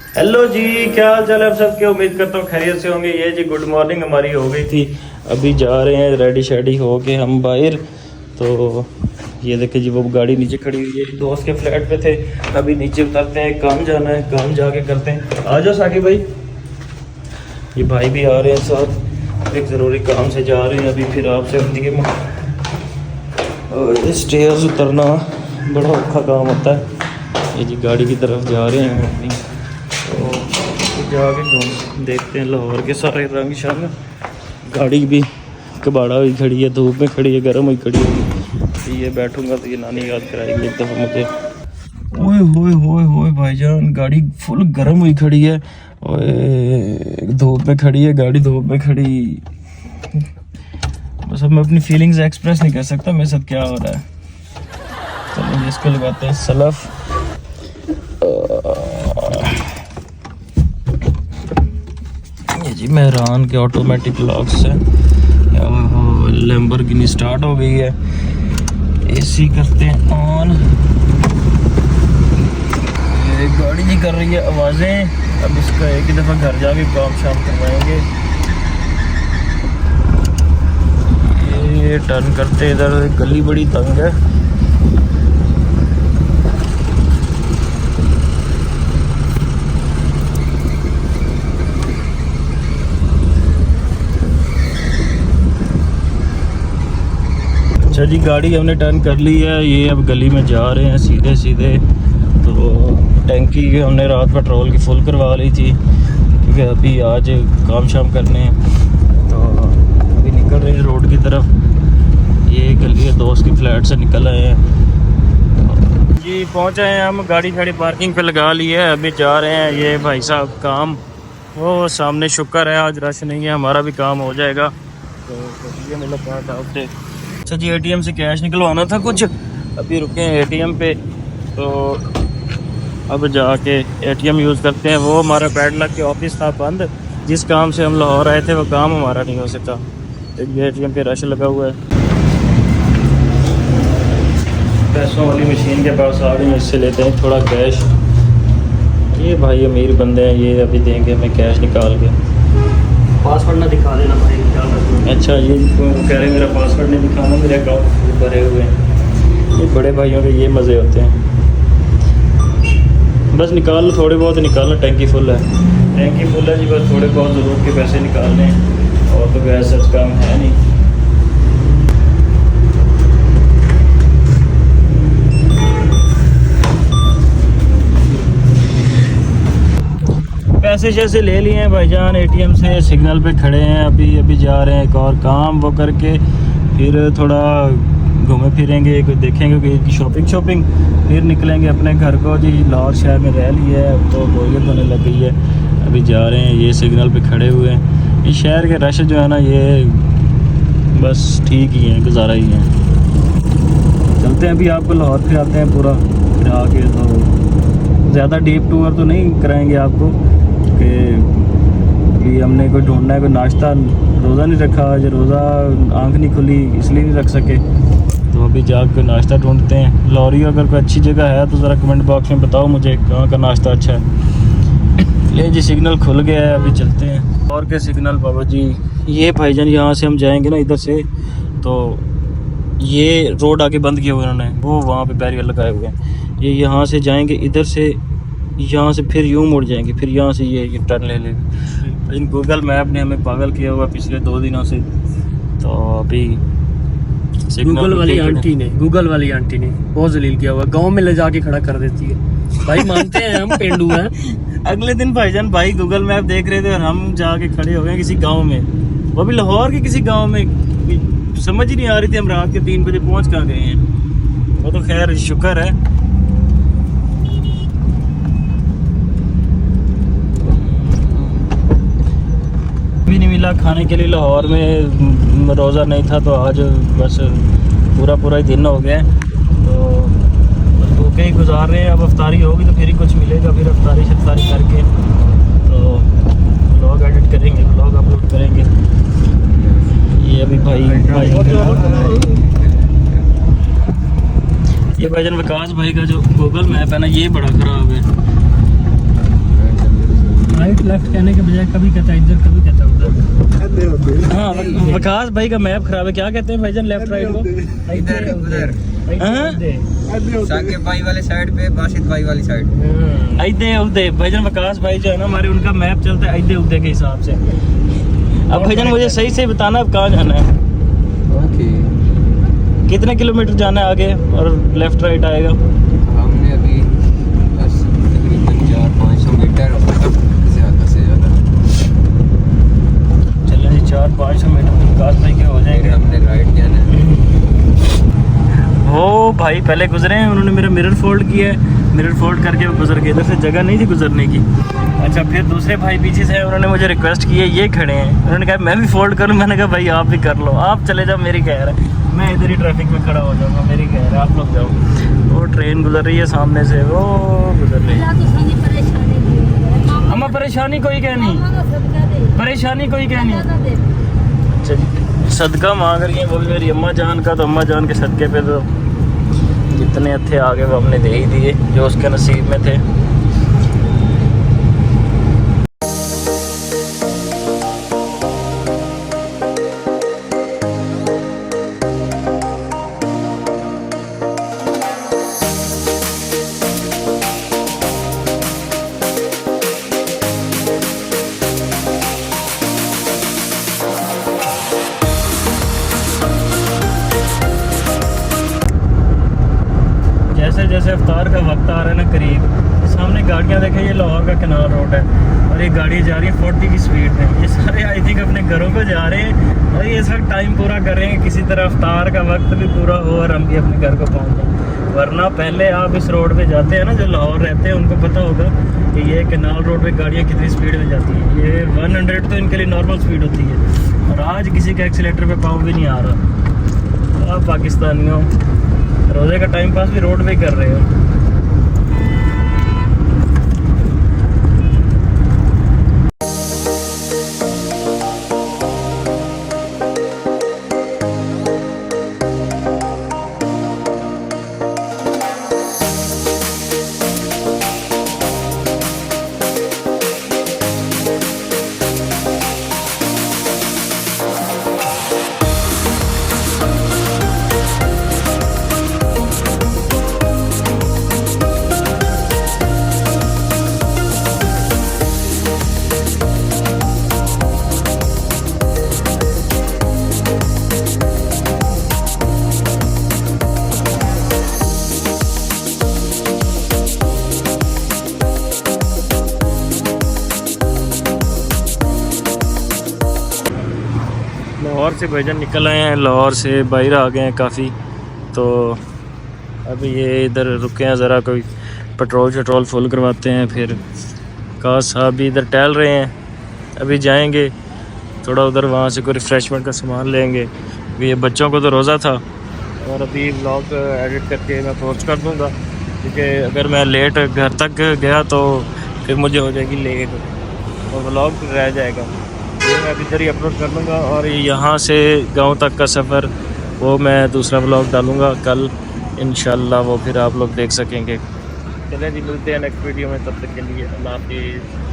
Hello जी, क्या हाल चाल है आप सबके। उम्मीद करता हूँ खैरियत से होंगे। ये जी गुड मॉर्निंग हमारी हो गई थी, अभी जा रहे हैं रेडी शेडी हो के हम बाहर। तो ये देखिए जी वो गाड़ी नीचे खड़ी हुई है, दोस्त के फ्लैट पे थे, अभी नीचे उतरते हैं, काम जाना है, काम जाके करते हैं। आ जाओ साकिब भाई। ये भाई भी आ रहे हैं साथ, एक ज़रूरी काम से जा रहे हैं अभी। फिर आपसे और स्टेयर्स उतरना बड़ा औखा काम होता है। ये जी गाड़ी की तरफ जा रहे हैं अपनी, तो जाके घूम देखते हैं लाहौर के सारे रंग शंग। गाड़ी भी कबाड़ा हुई खड़ी है, धूप में खड़ी है, गर्म हुई खड़ी है। ये बैठूंगा तो ये नानी याद कराएंगे एक दफ़ा मुझे। ओए होए होए होए भाईजान, गाड़ी फुल गर्म हुई खड़ी है, ओए धूप में खड़ी है गाड़ी, धूप में खड़ी। बस अब मैं अपनी फीलिंग्स एक्सप्रेस नहीं कर सकता मेरे साथ क्या हो रहा है। चलो इसको लगाते हैं सलफ। ये जी मेहरान के ऑटोमेटिक लॉक्स हैं। लैम्बोर्गिनी स्टार्ट हो गई है, एसी करते हैं ऑन। ये गाड़ी नहीं कर रही है आवाज़ें। अब इसका एक ही दफ़ा घर जाके काम शाम करवाएंगे। ये टर्न करते इधर, गली बड़ी तंग है। अच्छा जी, गाड़ी हमने टर्न कर ली है। ये अब गली में जा रहे हैं सीधे सीधे। तो टैंकी हमने रात पेट्रोल की फुल करवा ली थी, क्योंकि अभी आज काम शाम करने हैं। तो अभी निकल रहे हैं रोड की तरफ। ये गली है, दोस्त के फ्लैट से निकल आए हैं जी। पहुंच आए हैं हम, गाड़ी शाड़ी पार्किंग पे लगा ली है, अभी जा रहे हैं। ये भाई साहब काम वो सामने, शुक्र है आज रश नहीं है, हमारा भी काम हो जाएगा। तो ये मुलाकात आपसे। अच्छा जी, एटीएम से कैश निकलवाना था कुछ, अभी रुके हैं एटीएम पे। तो अब जाके एटीएम यूज़ करते हैं। वो हमारा पैडलॉक के ऑफिस था बंद, जिस काम से हम लाहौर आए थे वो काम हमारा नहीं हो सका। ये एटीएम पे रश लगा हुआ है। पैसों वाली मशीन के पास आ गए, इससे लेते हैं थोड़ा कैश। ये भाई अमीर बंदे हैं, ये अभी देंगे हमें कैश निकाल के। पासवर्ड ना दिखा देना भाई, ख्याल रखना। अच्छा, ये कह रहे हैं मेरा पासवर्ड नहीं दिखाना, मेरे अकाउंट भरे हुए हैं। ये बड़े भाइयों के ये मज़े होते हैं। बस निकाल लो, थोड़े बहुत निकालना, टैंकी फुल है, टैंकी फुल है जी। बस थोड़े बहुत ज़रूरत के पैसे निकालने हैं, और तो गैस सच काम है नहीं। पैसे शैसे ले लिए हैं भाईजान एटीएम से, सिग्नल पे खड़े हैं। अभी जा रहे हैं एक और काम वो करके, फिर थोड़ा घूमे फिरेंगे, कोई देखेंगे कि शॉपिंग, फिर निकलेंगे अपने घर को जी। लाहौर शहर में रह लिया है, अब तो बोरियत होने लग गई है। अभी जा रहे हैं, ये सिग्नल पे खड़े हुए हैं। इस शहर के रश जो है ना, ये बस ठीक ही है, गुजारा ही है। चलते हैं अभी, आपको लाहौर फिराते हैं पूरा, फिर आके तो ज़्यादा डीप टूर तो नहीं कराएंगे आपको, कि अभी हमने कोई ढूंढना है, कोई नाश्ता रोज़ा नहीं रखा, आज रोज़ा आँख नहीं खुली इसलिए नहीं रख सके। तो अभी जाकर नाश्ता ढूंढते हैं। लॉरी अगर कोई अच्छी जगह है तो ज़रा कमेंट बॉक्स में बताओ मुझे कहाँ का नाश्ता अच्छा है। ये जी सिग्नल खुल गया है, अभी चलते हैं। और के सिग्नल बाबा जी, ये भाईजान यहाँ से हम जाएंगे ना इधर से, तो ये रोड आगे बंद किया हुआ उन्होंने, वो वहाँ पे बैरियर लगाए हुए हैं। ये यहाँ से जाएंगे इधर से, यहाँ से फिर यूँ मुड़ जाएंगे, फिर यहाँ से ये टर्न ले लेंगे। इन गूगल मैप ने हमें पागल किया हुआ पिछले 2 दिनों से। तो अभी गूगल वाली आंटी ने बहुत जलील किया हुआ, गांव में ले जाके खड़ा कर देती है भाई। मानते हैं हम पेंडू हैं। अगले दिन भाईजान भाई गूगल मैप देख रहे थे और हम जाके खड़े हो गए किसी गांव में, वो भी लाहौर के किसी गांव में। समझ ही नहीं आ रही थी हम रात के 3 बजे पहुंच कहाँ गए हैं। वो तो खैर शुक्र है। भी नहीं मिला खाने के लिए लाहौर में, रोज़ा नहीं था तो आज बस पूरा ही दिन हो गया। तो भूखे ही गुजार रहे हैं। अब अफ्तारी होगी तो फिर ही कुछ मिलेगा, फिर अफ्तारी शफ्तारी करके तो व्लॉग एडिट करेंगे, व्लॉग अपलोड करेंगे। ये अभी भाई ये भाईजान विकास भाई का जो गूगल मैप है ना, ये बड़ा ख़राब है। लेफ्ट कहने के बजाय कभी कहता है इधर, कभी कहता है उधर। हाँ, विकास भाई का मैप खराब है। क्या कहते हैं भाईजान लेफ्ट राइट को? इधर उधर हाँ? साके भाई वाले साइड पे, बासित भाई वाली साइड। आइदे उदे भाईजान, विकास भाई जो है ना हमारे, उनका मैप चलता है आइदे उदे के हिसाब से। अब भाईजान मुझे सही से बताना अब कहाँ जाना है, ओके। कितने किलोमीटर जाना है आगे और लेफ्ट राइट आएगा? हमने अभी बस तकरीबन 400-500 मीटर ज़्यादा से ज़्यादा। चलो जी 400-500 मीटर विकास भाई के हो फिर जाएंगे। हमने राइट जाना है। वो भाई पहले गुजरे हैं, उन्होंने मेरा मिरर फोल्ड किया है, मिरर फोल्ड करके वो गुजर गए। इधर से जगह नहीं थी गुजरने की। अच्छा, फिर दूसरे भाई पीछे से उन्होंने मुझे रिक्वेस्ट की है, ये खड़े हैं, उन्होंने कहा मैं भी फोल्ड करूँ। मैंने कहा भाई आप भी कर लो, आप चले जाओ, मेरी खैर है, मैं इधर ही ट्रैफिक में खड़ा हो जाऊँगा, मेरी खैर है, आप लोग जाओ। वो ट्रेन गुजर रही है सामने से, वो गुजर रही है। अम्मा परेशानी कोई क्या नहीं, परेशानी कोई क्या नहीं। अच्छा, सदका मांग रही है वो भी मेरी अम्मा जान का, तो अम्मा जान के सदके पे तो जितने थे आगे वो हमने दे ही दिए जो उसके नसीब में थे। जैसे जैसे अफ्तार का वक्त आ रहा है ना करीब, सामने गाड़ियाँ देखें, ये लाहौर का कैनाल रोड है और ये गाड़ी जा रही है 40 की स्पीड में। ये सारे आई थिंक अपने घरों को जा रहे हैं और ये सब टाइम पूरा कर रहे हैं, किसी तरह अफ्तार का वक्त भी पूरा हो और हम भी अपने घर को पहुँच जाएं। वरना पहले आप इस रोड पे जाते हैं ना, जो लाहौर रहते हैं उनको पता होगा कि ये कैनाल रोड पे गाड़ियाँ कितनी स्पीड में जाती हैं। ये 100 तो इनके लिए नॉर्मल स्पीड होती है और आज किसी के एक्सीलेटर पे पाँव भी नहीं आ रहा। आप पाकिस्तानियों रोज़े का टाइम पास भी रोड पे कर रहे हो। लाहौर से भाईजान निकल आए हैं, लाहौर से बाहर आ गए हैं काफ़ी। तो अभी ये इधर रुके हैं, ज़रा कोई पेट्रोल शट्रोल फुल करवाते हैं। फिर काश साहब भी इधर टहल रहे हैं, अभी जाएंगे थोड़ा उधर, वहाँ से कोई रिफ़्रेशमेंट का सामान लेंगे। ये बच्चों को तो रोज़ा था और अभी व्लॉग एडिट करके मैं पोस्ट कर दूँगा, क्योंकि अगर मैं लेट घर तक गया तो फिर मुझे हो जाएगी लेट और व्लॉग रह जाएगा। ये मैं अभी इधर ही अपलोड कर दूँगा और यहाँ से गांव तक का सफ़र वो मैं दूसरा व्लॉग डालूँगा कल इंशाल्लाह, वो फिर आप लोग देख सकेंगे। चलें जी, मिलते हैं नेक्स्ट वीडियो में, तब तक के लिए अल्लाह हाफिज़।